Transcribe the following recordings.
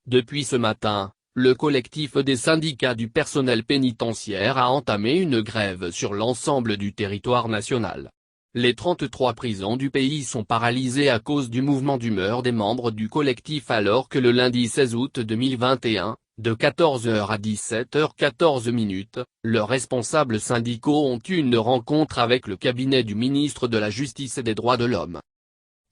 Depuis ce matin, le collectif des syndicats du personnel pénitentiaire a entamé une grève sur l'ensemble du territoire national. Les 33 prisons du pays sont paralysées à cause du mouvement d'humeur des membres du collectif alors que le lundi 16 août 2021, de 14h à 17h14, leurs responsables syndicaux ont eu une rencontre avec le cabinet du ministre de la Justice et des Droits de l'Homme.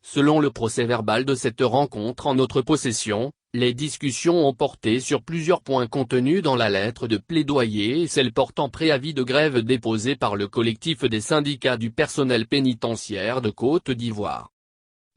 Selon le procès-verbal de cette rencontre en notre possession, les discussions ont porté sur plusieurs points contenus dans la lettre de plaidoyer et celle portant préavis de grève déposée par le collectif des syndicats du personnel pénitentiaire de Côte d'Ivoire.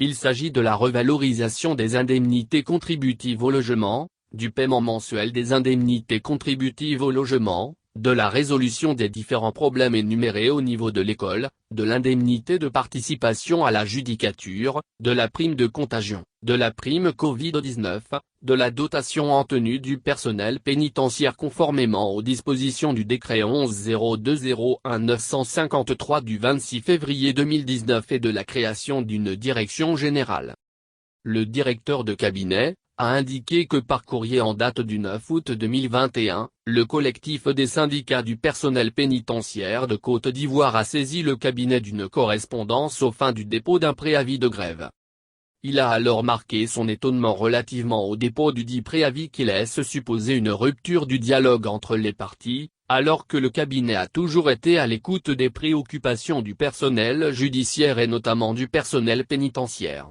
Il s'agit de la revalorisation des indemnités contributives au logement, du paiement mensuel des indemnités contributives au logement, de la résolution des différents problèmes énumérés au niveau de l'école, de l'indemnité de participation à la judicature, de la prime de contagion, de la prime Covid-19, de la dotation en tenue du personnel pénitentiaire conformément aux dispositions du décret 11-02-01-953 du 26 février 2019 et de la création d'une direction générale. Le directeur de cabinet a indiqué que par courrier en date du 9 août 2021, le collectif des syndicats du personnel pénitentiaire de Côte d'Ivoire a saisi le cabinet d'une correspondance aux fins du dépôt d'un préavis de grève. Il a alors marqué son étonnement relativement au dépôt du dit préavis qui laisse supposer une rupture du dialogue entre les parties, alors que le cabinet a toujours été à l'écoute des préoccupations du personnel judiciaire et notamment du personnel pénitentiaire.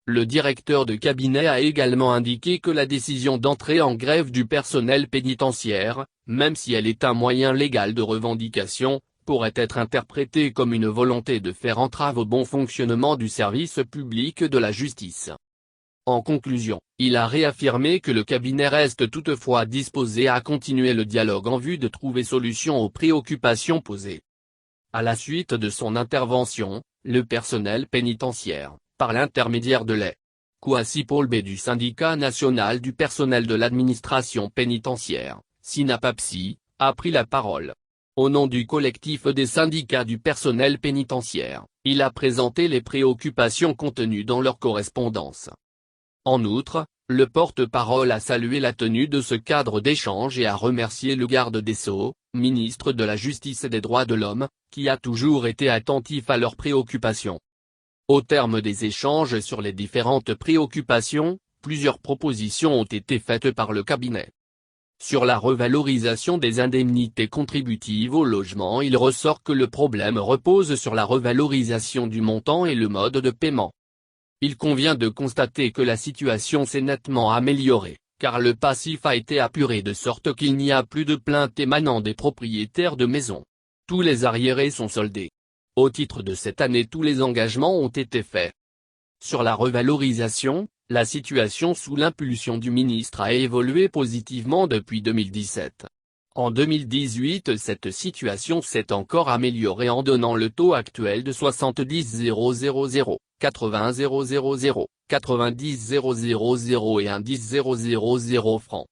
Le directeur de cabinet a également indiqué que la décision d'entrer en grève du personnel pénitentiaire, même si elle est un moyen légal de revendication, pourrait être interprétée comme une volonté de faire entrave au bon fonctionnement du service public de la justice. En conclusion, il a réaffirmé que le cabinet reste toutefois disposé à continuer le dialogue en vue de trouver solution aux préoccupations posées. À la suite de son intervention, le personnel pénitentiaire, par l'intermédiaire de l'E. Kouassi Paul B du syndicat national du personnel de l'administration pénitentiaire, SYNAPAPSY, a pris la parole. Au nom du collectif des syndicats du personnel pénitentiaire, il a présenté les préoccupations contenues dans leur correspondance. En outre, le porte-parole a salué la tenue de ce cadre d'échange et a remercié le garde des Sceaux, ministre de la Justice et des Droits de l'Homme, qui a toujours été attentif à leurs préoccupations. Au terme des échanges sur les différentes préoccupations, plusieurs propositions ont été faites par le cabinet. Sur la revalorisation des indemnités contributives au logement, il ressort que le problème repose sur la revalorisation du montant et le mode de paiement. Il convient de constater que la situation s'est nettement améliorée, car le passif a été apuré de sorte qu'il n'y a plus de plaintes émanant des propriétaires de maisons. Tous les arriérés sont soldés. Au titre de cette année, tous les engagements ont été faits. Sur la revalorisation, la situation sous l'impulsion du ministre a évolué positivement depuis 2017. En 2018, cette situation s'est encore améliorée en donnant le taux actuel de 70,000, 80,000, 90,000 et 1,000 francs.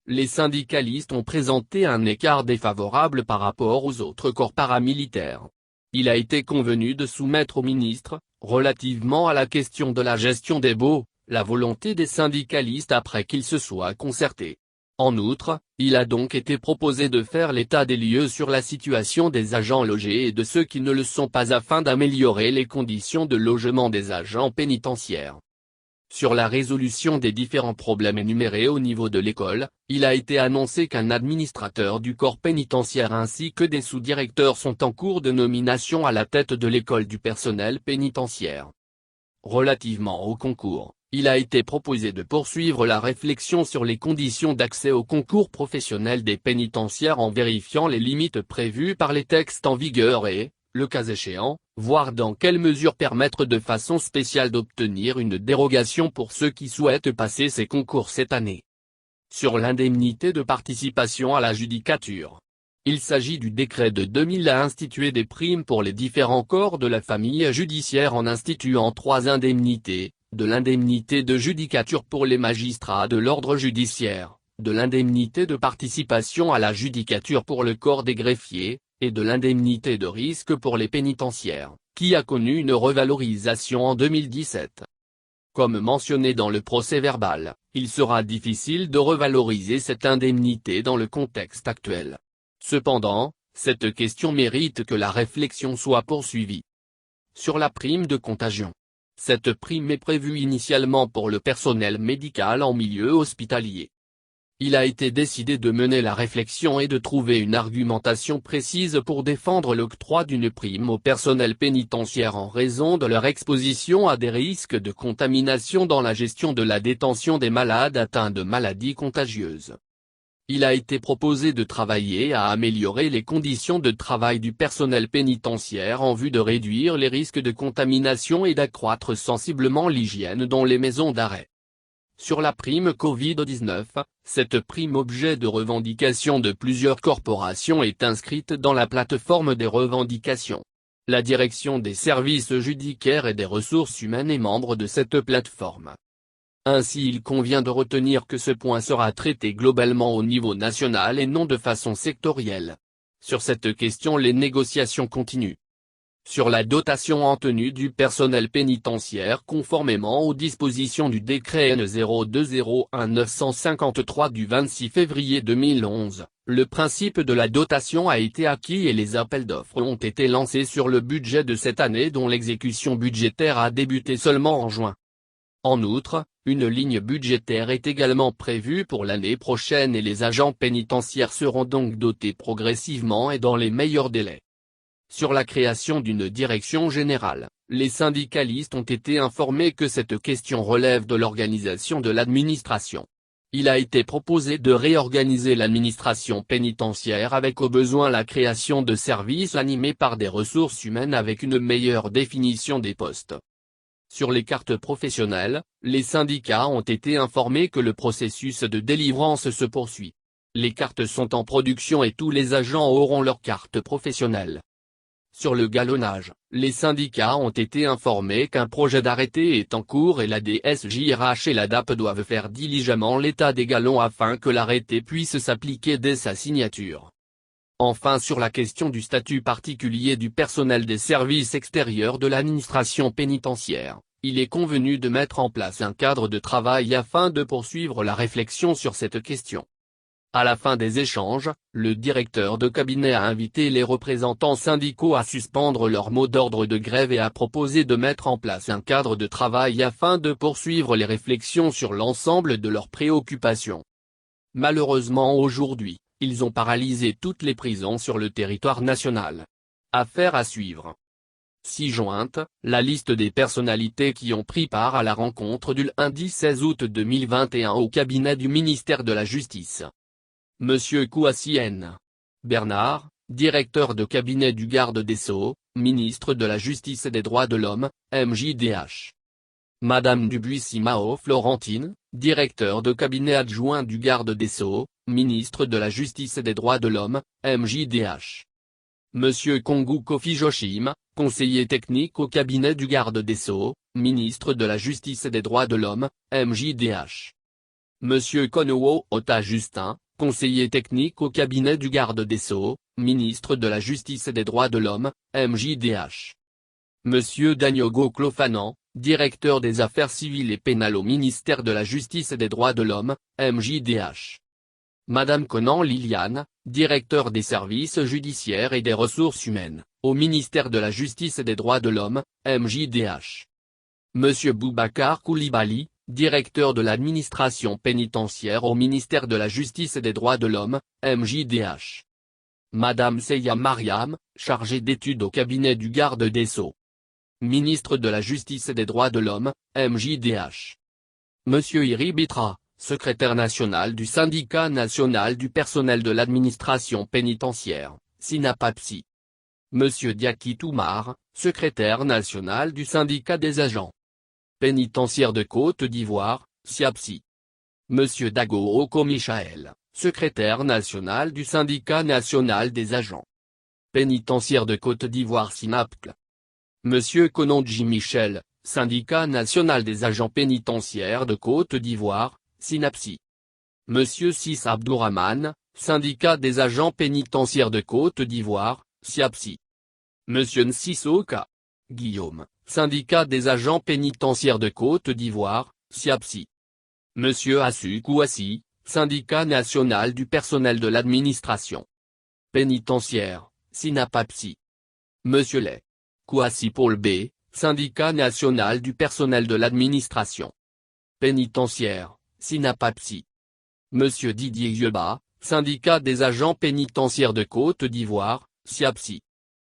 Les syndicalistes ont présenté un écart défavorable par rapport aux autres corps paramilitaires. Il a été convenu de soumettre au ministre, relativement à la question de la gestion des baux, la volonté des syndicalistes après qu'ils se soient concertés. En outre, il a donc été proposé de faire l'état des lieux sur la situation des agents logés et de ceux qui ne le sont pas afin d'améliorer les conditions de logement des agents pénitentiaires. Sur la résolution des différents problèmes énumérés au niveau de l'école, il a été annoncé qu'un administrateur du corps pénitentiaire ainsi que des sous-directeurs sont en cours de nomination à la tête de l'école du personnel pénitentiaire. Relativement au concours, il a été proposé de poursuivre la réflexion sur les conditions d'accès au concours professionnel des pénitentiaires en vérifiant les limites prévues par les textes en vigueur et, le cas échéant, voir dans quelle mesure permettre de façon spéciale d'obtenir une dérogation pour ceux qui souhaitent passer ces concours cette année. Sur l'indemnité de participation à la judicature. Il s'agit du décret de 2000 à instituer des primes pour les différents corps de la famille judiciaire en instituant 3 indemnités, de l'indemnité de judicature pour les magistrats de l'ordre judiciaire, de l'indemnité de participation à la judicature pour le corps des greffiers, et de l'indemnité de risque pour les pénitentiaires, qui a connu une revalorisation en 2017. Comme mentionné dans le procès-verbal, il sera difficile de revaloriser cette indemnité dans le contexte actuel. Cependant, cette question mérite que la réflexion soit poursuivie. Sur la prime de contagion. Cette prime est prévue initialement pour le personnel médical en milieu hospitalier. Il a été décidé de mener la réflexion et de trouver une argumentation précise pour défendre l'octroi d'une prime au personnel pénitentiaire en raison de leur exposition à des risques de contamination dans la gestion de la détention des malades atteints de maladies contagieuses. Il a été proposé de travailler à améliorer les conditions de travail du personnel pénitentiaire en vue de réduire les risques de contamination et d'accroître sensiblement l'hygiène dans les maisons d'arrêt. Sur la prime Covid-19, cette prime objet de revendication de plusieurs corporations est inscrite dans la plateforme des revendications. La direction des services judiciaires et des ressources humaines est membre de cette plateforme. Ainsi il convient de retenir que ce point sera traité globalement au niveau national et non de façon sectorielle. Sur cette question les négociations continuent. Sur la dotation en tenue du personnel pénitentiaire conformément aux dispositions du décret N 0201-953 du 26 février 2011, le principe de la dotation a été acquis et les appels d'offres ont été lancés sur le budget de cette année dont l'exécution budgétaire a débuté seulement en juin. En outre, une ligne budgétaire est également prévue pour l'année prochaine et les agents pénitentiaires seront donc dotés progressivement et dans les meilleurs délais. Sur la création d'une direction générale, les syndicalistes ont été informés que cette question relève de l'organisation de l'administration. Il a été proposé de réorganiser l'administration pénitentiaire avec au besoin la création de services animés par des ressources humaines avec une meilleure définition des postes. Sur les cartes professionnelles, les syndicats ont été informés que le processus de délivrance se poursuit. Les cartes sont en production et tous les agents auront leur carte professionnelle. Sur le galonnage, les syndicats ont été informés qu'un projet d'arrêté est en cours et la DSJRH et la DAP doivent faire diligemment l'état des galons afin que l'arrêté puisse s'appliquer dès sa signature. Enfin sur la question du statut particulier du personnel des services extérieurs de l'administration pénitentiaire, il est convenu de mettre en place un cadre de travail afin de poursuivre la réflexion sur cette question. À la fin des échanges, le directeur de cabinet a invité les représentants syndicaux à suspendre leur mot d'ordre de grève et a proposé de mettre en place un cadre de travail afin de poursuivre les réflexions sur l'ensemble de leurs préoccupations. Malheureusement aujourd'hui, ils ont paralysé toutes les prisons sur le territoire national. Affaire à suivre. Ci-jointe, la liste des personnalités qui ont pris part à la rencontre du lundi 16 août 2021 au cabinet du ministère de la Justice. Monsieur Kouassi N. Bernard, directeur de cabinet du garde des Sceaux, ministre de la Justice et des Droits de l'Homme, MJDH. Madame Dubuissi Mao Florentine, directeur de cabinet adjoint du garde des Sceaux, ministre de la Justice et des Droits de l'Homme, MJDH. Monsieur Kongu Kofi Joshim, conseiller technique au cabinet du garde des Sceaux, ministre de la Justice et des Droits de l'Homme, MJDH. Monsieur Konowo Ota Justin, conseiller technique au cabinet du garde des Sceaux, ministre de la Justice et des Droits de l'Homme, MJDH. Monsieur Daniogo Clofanan, directeur des affaires civiles et pénales au ministère de la Justice et des Droits de l'Homme, MJDH. Madame Conan Liliane, directeur des services judiciaires et des ressources humaines, au ministère de la Justice et des Droits de l'Homme, MJDH. Monsieur Boubacar Koulibaly, directeur de l'administration pénitentiaire au ministère de la Justice et des Droits de l'Homme, MJDH. Madame Seya Mariam, chargée d'études au cabinet du garde des Sceaux. Ministre de la Justice et des Droits de l'Homme, MJDH. Monsieur Iri Bitra, secrétaire national du syndicat national du personnel de l'administration pénitentiaire, SYNAPAPSI. Monsieur Diaki Toumar, secrétaire national du syndicat des agents pénitentiaire de Côte d'Ivoire, SYAPSI. Monsieur Dago Oko Michael, secrétaire national du syndicat national des agents pénitentiaires de Côte d'Ivoire SYNAPCL. Monsieur Kononji Michel, syndicat national des agents pénitentiaires de Côte d'Ivoire, SYNAPSI. Monsieur Sis Abdourahmane, syndicat des agents pénitentiaires de Côte d'Ivoire, SYAPSI. Monsieur Nsisoka Guillaume, syndicat des agents pénitentiaires de Côte d'Ivoire, SIAPSI. Monsieur Assou Kouassi, syndicat national du personnel de l'administration pénitentiaire, SYNAPAPSI. Monsieur Lay Kouassi Paul B, syndicat national du personnel de l'administration pénitentiaire, SYNAPAPSI. Monsieur Didier Yeba, syndicat des agents pénitentiaires de Côte d'Ivoire, SIAPSI.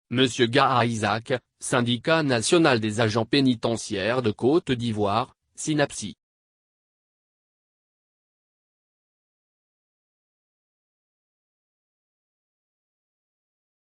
Monsieur Gaha Isaac, syndicat national des agents pénitentiaires de Côte d'Ivoire, SYNAPSI.